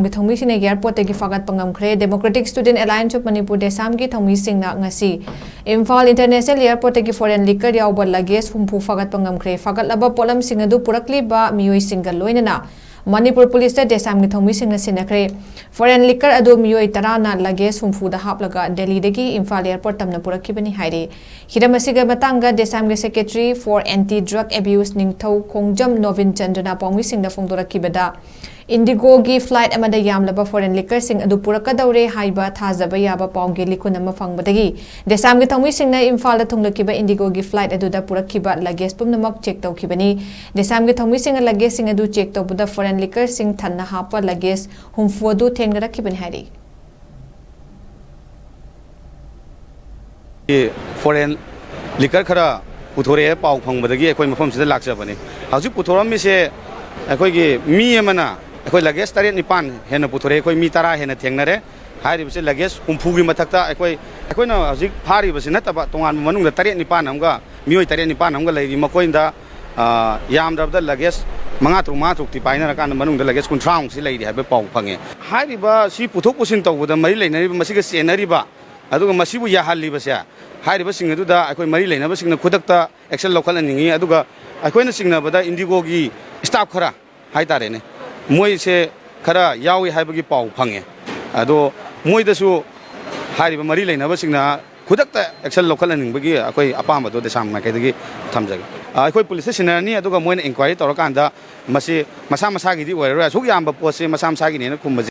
Thoumee Singna Airpot Tagi Phagatpa Ngamkhre Democratic Student Alliance of Manipur Desam ki Thoumee Singna ngasi Imphal International Airpot Tagi foreign liquor yauba luggage humpu Phagatpa Ngamkhre Phagatlaba polam singadu purakliba miyoi singal loinana Manipur Police Desam ki Thoumee Singna sinakre foreign liquor adu miyoi tarana luggage humpu da haplaga Delhi dagi Imphal Airport tamna purakibani haire Hiramasiga matanga Desam ki Secretary for Anti-Drug Abuse Ningthau Khongjam Novin Chandana Thoumee Singna phongdorakibada Indigo gi flight amada yamlaba foreign liquor sing adu purakadaure haiba thazaba yaba pawngi likun ama fangbadagi Desam gi Thoumee Singna Imphal da thunglakiba Indigo gi flight adu da purakiba luggage pumnamak check tawkibani Desam gi Thoumee Singna luggage sing adu check tawbuda foreign liquor sing thanna hapa luggage humfu adu thengarakibani hari foreign liquor khara puthore paw phangbadagi ekoi mafam sida lakjabani hauji puthoram mi se ekoi gi mi amana ekoi luggage tare nipan hena puthore ekoi mi tara hena thengnare hairi bise luggage humfu gi mathakta ekoi na hauji phari bise nataba tongan manung da tare nipan amga mioi tare nipan amga leiri makoi da yam da luggage manga truk ti paina kan manung da luggage kun traung si leiri habe paw phange hairi ba si puthok pusin tawda mari leinari masiga senari ba aduga masibu ya halli basya hairi ba singadu da ekoi mari leina ba singna khudakta action local aningi aduga ekoi na singna bada Indigo gi staff khara hai tare ne moi se khara yawi haibagi paw phange ado moi da su hairi ba mari leina ba singna khudakta action local aningbagi ekoi apam do Desam ma kaidagi thamjage ekoi police station ni aduga moi na inquiry torakanda masi masa gi di oira suk yamba pose masa gi ne na khumba